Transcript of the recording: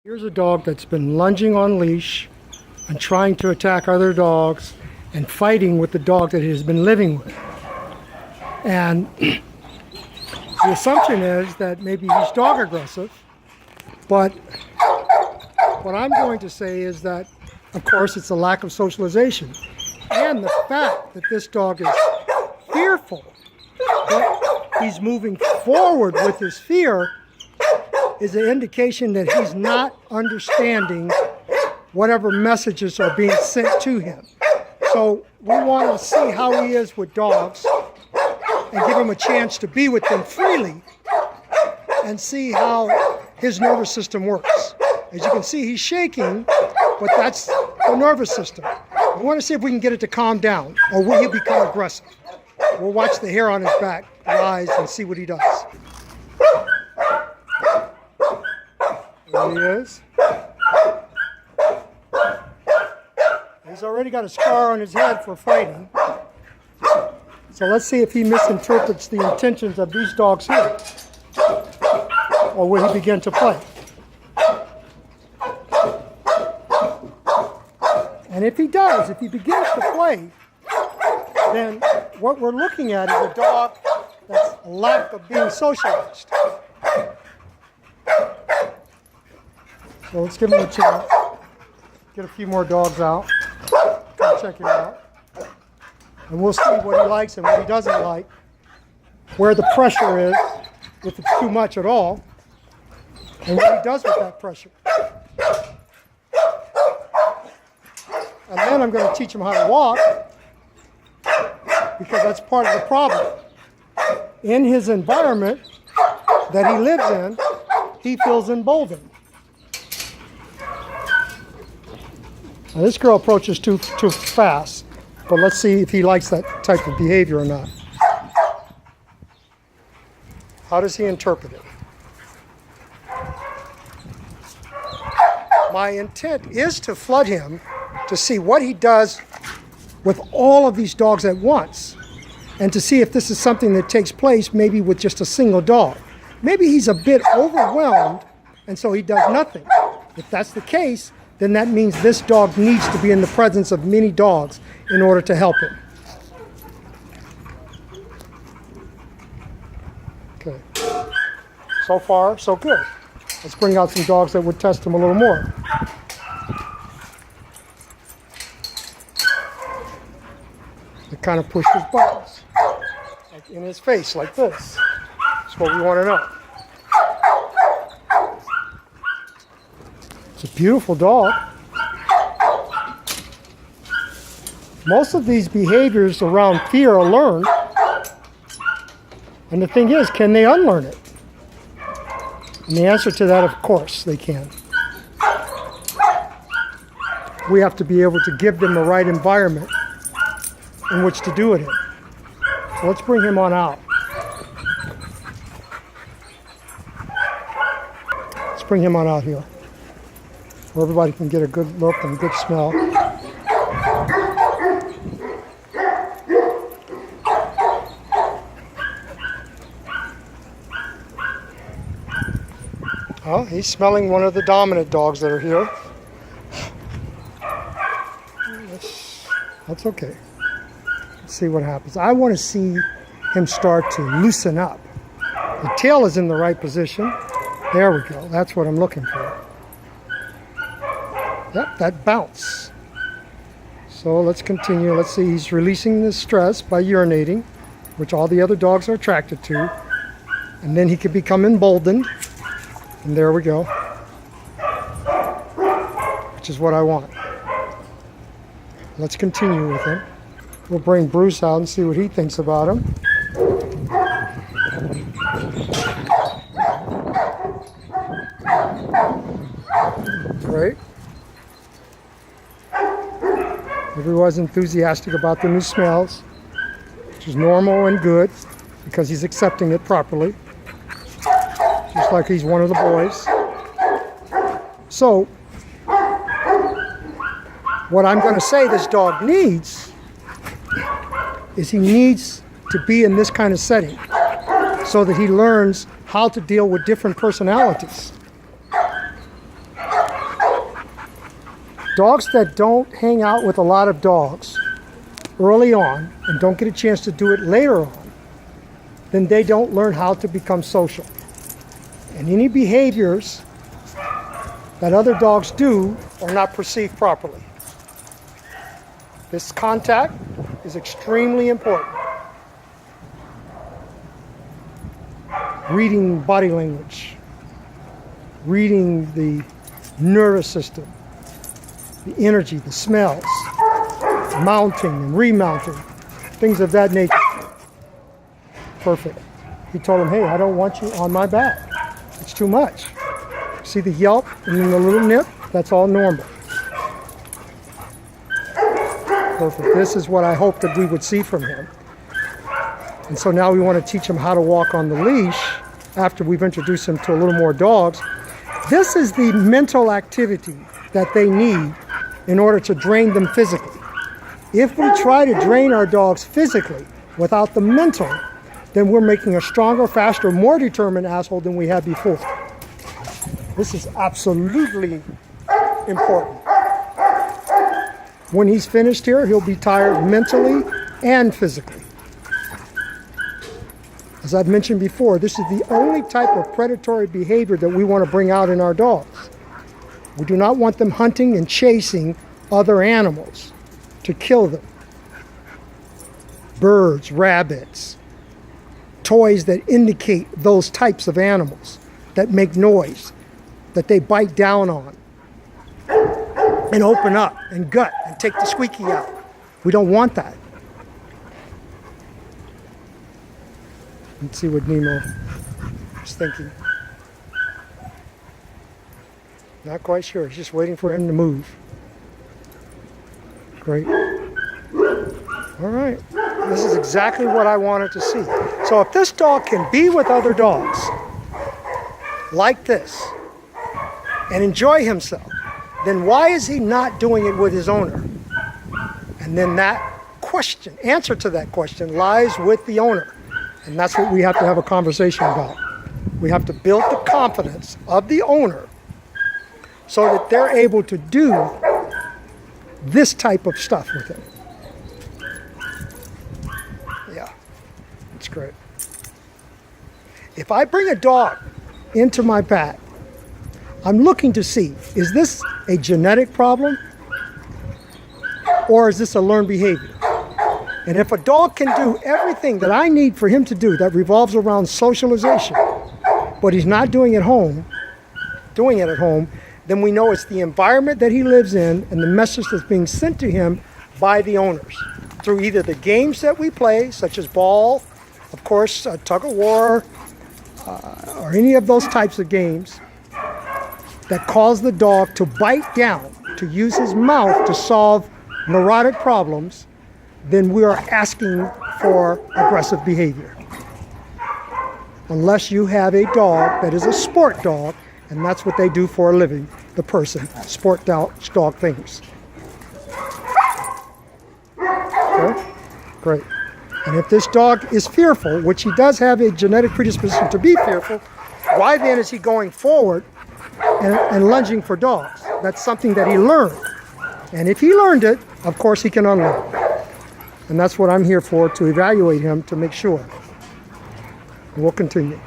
Here's a dog that's been lunging on leash and trying to attack other dogs and fighting with the dog that he has been living with. And the assumption is that maybe he's dog aggressive, but what I'm going to say is that, of course, it's a lack of socialization. And the fact that this dog is fearful, that he's moving forward with his fear, is an indication that he's not understanding whatever messages are being sent to him. So we want to see how he is with dogs and give him a chance to be with them freely and see how his nervous system works. As you can see, he's shaking, but that's the nervous system. We want to see if we can get it to calm down, or will he become aggressive? We'll watch the hair on his back rise and see what he does. There he is. He's already got a scar on his head for fighting. So let's see if he misinterprets the intentions of these dogs here. Or will he begin to play? And if he does, if he begins to play, then what we're looking at is a dog that's a lack of being socialized. So let's give him a chance. Get a few more dogs out. Check him out. And we'll see what he likes and what he doesn't like. Where the pressure is, if it's too much at all. And what he does with that pressure. And then I'm going to teach him how to walk. Because that's part of the problem. In his environment that he lives in, he feels emboldened. Now this girl approaches too fast, but let's see if he likes that type of behavior or not. How does he interpret it? My intent is to flood him to see what he does with all of these dogs at once, and to see if this is something that takes place maybe with just a single dog. Maybe he's a bit overwhelmed, and so he does nothing. If that's the case, then that means this dog needs to be in the presence of many dogs in order to help him. Okay. So far, so good. Let's bring out some dogs that would test him a little more. They kind of push his buttons, like in his face, like this. That's what we want to know. It's a beautiful dog. Most of these behaviors around fear are learned. And the thing is, can they unlearn it? And the answer to that, of course, they can. We have to be able to give them the right environment in which to do it in. So let's bring him on out. Let's bring him on out here, where everybody can get a good look and good smell. Oh, he's smelling one of the dominant dogs that are here. That's okay. Let's see what happens. I want to see him start to loosen up. The tail is in the right position. There we go. That's what I'm looking for. Yep, that bounce. So let's continue. Let's see, he's releasing the stress by urinating, which all the other dogs are attracted to. And then he can become emboldened. And there we go. Which is what I want. Let's continue with him. We'll bring Bruce out and see what he thinks about him. Great. Everyone's enthusiastic about the new smells, which is normal and good because he's accepting it properly, just like he's one of the boys. So, what I'm going to say this dog needs is he needs to be in this kind of setting so that he learns how to deal with different personalities. Dogs that don't hang out with a lot of dogs early on and don't get a chance to do it later on, then they don't learn how to become social. And any behaviors that other dogs do are not perceived properly. This contact is extremely important. Reading body language, reading the nervous system, the energy, the smells, mounting and remounting, things of that nature. Perfect. He told him, hey, I don't want you on my back. It's too much. See the yelp and then the little nip? That's all normal. Perfect. This is what I hope that we would see from him. And so now we want to teach him how to walk on the leash after we've introduced him to a little more dogs. This is the mental activity that they need in order to drain them physically. If we try to drain our dogs physically without the mental, then we're making a stronger, faster, more determined asshole than we had before. This is absolutely important. When he's finished here, he'll be tired mentally and physically. As I've mentioned before, this is the only type of predatory behavior that we want to bring out in our dogs. We do not want them hunting and chasing other animals to kill them. Birds, rabbits, toys that indicate those types of animals that make noise, that they bite down on and open up and gut and take the squeaky out. We don't want that. Let's see what Nemo is thinking. Not quite sure. He's just waiting for him to move. Great. All right. This is exactly what I wanted to see. So if this dog can be with other dogs like this and enjoy himself, then why is he not doing it with his owner? And then that question, answer to that question, lies with the owner. And that's what we have to have a conversation about. We have to build the confidence of the owner so that they're able to do this type of stuff with him. Yeah, it's great. If I bring a dog into my pack, I'm looking to see, is this a genetic problem or is this a learned behavior? And if a dog can do everything that I need for him to do that revolves around socialization, but he's not doing it at home, then we know it's the environment that he lives in and the message that's being sent to him by the owners through either the games that we play, such as ball, of course, tug of war, or any of those types of games that cause the dog to bite down, to use his mouth to solve neurotic problems, then we are asking for aggressive behavior. Unless you have a dog that is a sport dog, and that's what they do for a living, the person, sport dog things. Okay? Great. And if this dog is fearful, which he does have a genetic predisposition to be fearful, why then is he going forward and lunging for dogs? That's something that he learned. And if he learned it, of course he can unlearn. And that's what I'm here for, to evaluate him to make sure. And we'll continue.